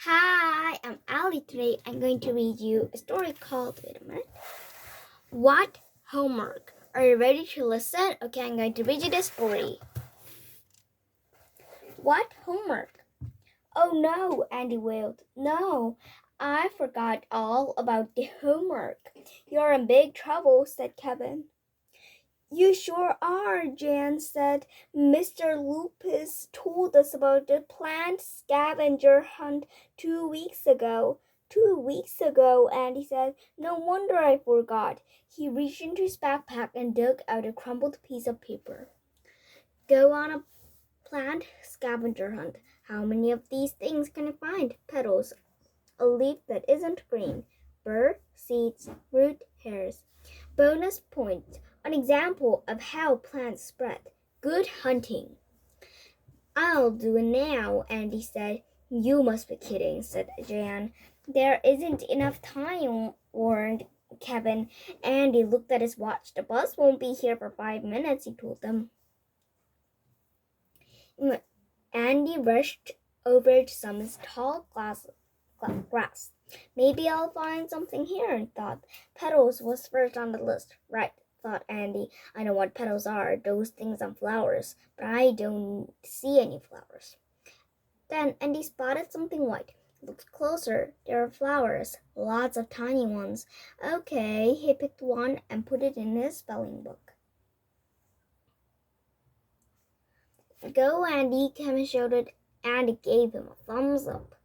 Hi, I'm Elly. Today I'm going to read you a story called, wait a minute, What Homework? Are you ready to listen? Okay, I'm going to read you the story. What homework? Oh no, Andy wailed. No, I forgot all about the homework. You're in big trouble, said Kevin. You sure are, Jan said. Mr. Lupus told us about the plant scavenger hunt 2 weeks ago. 2 weeks ago, Andy said. No wonder I forgot. He reached into his backpack and dug out a crumpled piece of paper. Go on a plant scavenger hunt. How many of these things can I find? Petals, a leaf that isn't green, burr, seeds, root, hairs. Bonus point. An example of how plants spread. Good hunting. I'll do it now, Andy said. You must be kidding, said Jan. There isn't enough time, warned Kevin. Andy looked at his watch. The bus won't be here for 5 minutes, he told them. Andy rushed over to some tall grass. Maybe I'll find something here, he thought. Petals was first on the list. Right, thought Andy. I know what petals are, those things on flowers, but I don't see any flowers. Then Andy spotted something white. Looked closer. There were flowers, lots of tiny ones. Okay, he picked one and put it in his spelling book. Go, Andy, Kevin shouted. Andy gave him a thumbs up.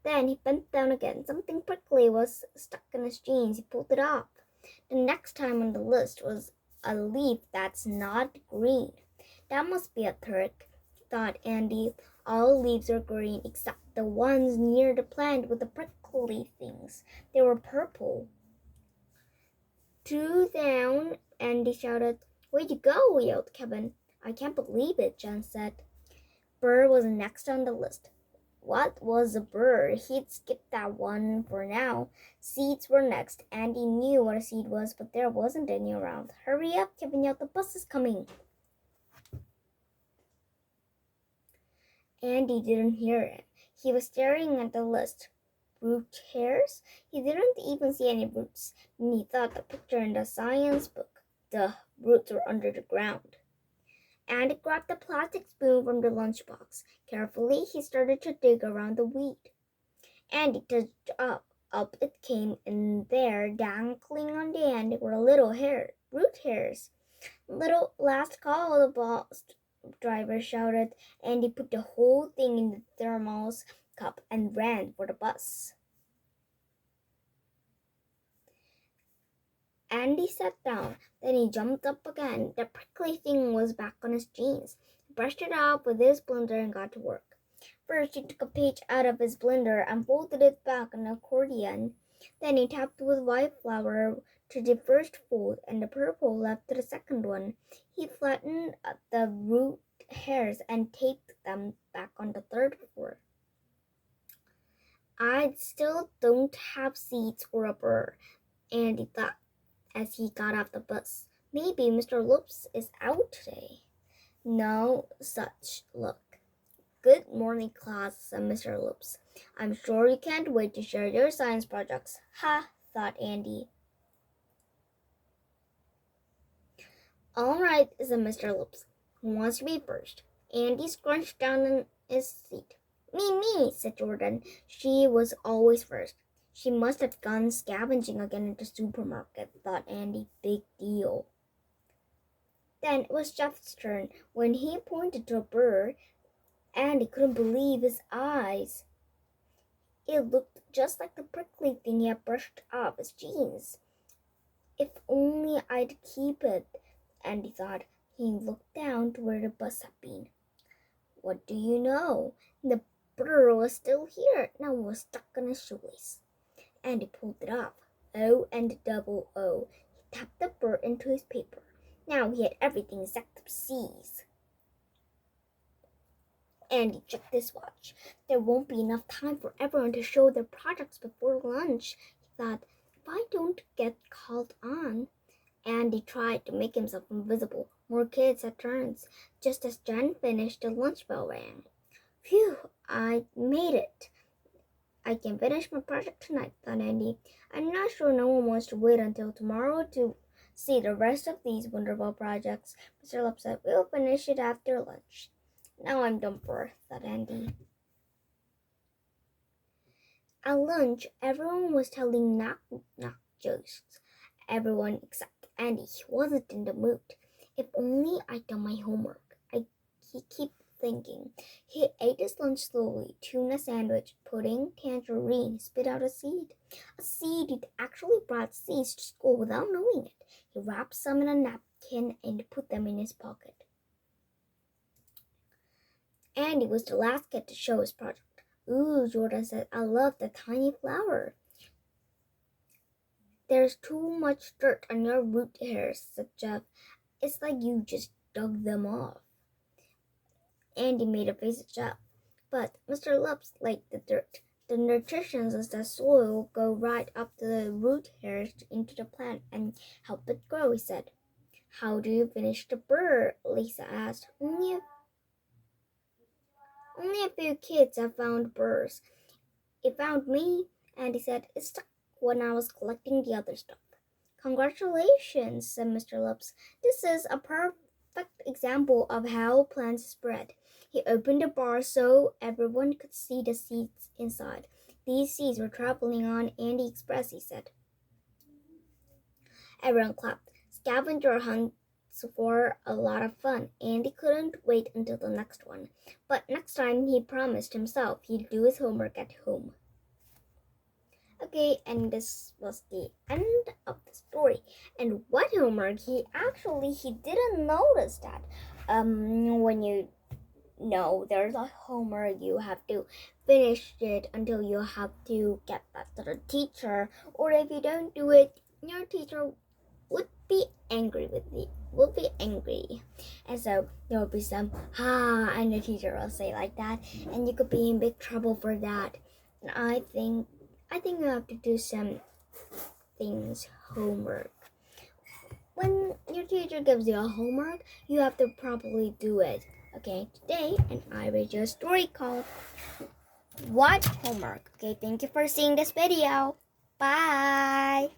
Then he bent down again. Something prickly was stuck in his jeans. He pulled it off. The next time on the list was a leaf that's not green. That must be a trick, thought Andy. All leaves are green except the ones near the plant with the prickly things. They were purple. Two down, Andy shouted. Where'd you go? Yelled Kevin. I can't believe it, Jen said. Burr was next on the list. What was a burr? He'd skipped that one for now. Seeds were next. Andy knew what a seed was, but there wasn't any around. Hurry up, Kevin yelled. The bus is coming. Andy didn't hear it. He was staring at the list. Root hairs? He didn't even see any roots. And he thought the picture in the science book. The roots were under the ground. Andy grabbed the plastic spoon from the lunchbox. Carefully, he started to dig around the weed. Andy touched up. Up it came, and there, dangling on the end, were little root hairs. Little last call, the bus driver shouted. Andy put the whole thing in the thermos cup and ran for the bus. Andy sat down. Then he jumped up again. The prickly thing was back on his jeans. He brushed it off with his blender and got to work. First, he took a page out of his blender and folded it back in an accordion. Then he tapped with white flour to the first fold and the purple left to the second one. He flattened the root hairs and taped them back on the third fold. I still don't have seeds or a burr, Andy thought as he got off the bus. Maybe Mr. Loops is out today. No such luck. Good morning, class, said Mr. Loops. I'm sure you can't wait to share your science projects. Ha, thought Andy. All right, said Mr. Loops. Who wants to be first? Andy scrunched down in his seat. Me, said Jordan. She was always first. She must have gone scavenging again at the supermarket, thought Andy. Big deal. Then it was Jeff's turn. When he pointed to a burr, Andy couldn't believe his eyes. It looked just like the prickly thing he had brushed off his jeans. If only I'd keep it, Andy thought. He looked down to where the bus had been. What do you know? The burr was still here. Now it was stuck on his shoelace. Andy pulled it off. O and double O. He tapped the burr into his paper. Now he had everything except C's. Andy checked his watch. There won't be enough time for everyone to show their projects before lunch, he thought. If I don't get called on. Andy tried to make himself invisible. More kids had turns. Just as Jen finished, the lunch bell rang. Phew, I made it, I can finish my project tonight, thought Andy. I'm not sure no one wants to wait until tomorrow to see the rest of these wonderful projects. Mr. Lop said, we'll finish it after lunch. Now I'm done for, thought Andy. At lunch, everyone was telling knock jokes. Everyone except Andy. He wasn't in the mood. If only I'd done my homework. He kept thinking. He ate his lunch slowly. Tuna sandwich, pudding, tangerine, spit out a seed. A seed he'd actually brought seeds to school without knowing it. He wrapped some in a napkin and put them in his pocket. Andy was the last kid to show his project. Ooh, Jordan said, I love the tiny flower. There's too much dirt on your root hairs, said Jeff. It's like you just dug them off. Andy made a face at Jeff. But Mr. Lupps liked the dirt. The nutrients of the soil go right up to the root hairs into the plant and help it grow, he said. How do you finish the burr? Lisa asked. Only a few kids have found burrs. It found me, Andy said. It stuck when I was collecting the other stuff. Congratulations, said Mr. Lupps. This is a perfect example of how plants spread. He opened the bar so everyone could see the seeds inside. These seeds were traveling on Andy Express, he said. Everyone clapped. Scavenger hunts were a lot of fun. Andy couldn't wait until the next one. But next time he promised himself he'd do his homework at home. Okay, and this was the end of the story. And what homework? He didn't notice that. When you know there's a homework, you have to finish it until you have to get back to the teacher. Or if you don't do it, your teacher would be angry with you. Would be angry. And so there will be some and the teacher will say like that, and you could be in big trouble for that. And I think you have to do some things homework. When your teacher gives you a homework, you have to properly do it. Okay, today, and I read you a story called What Homework? Okay, thank you for seeing this video. Bye!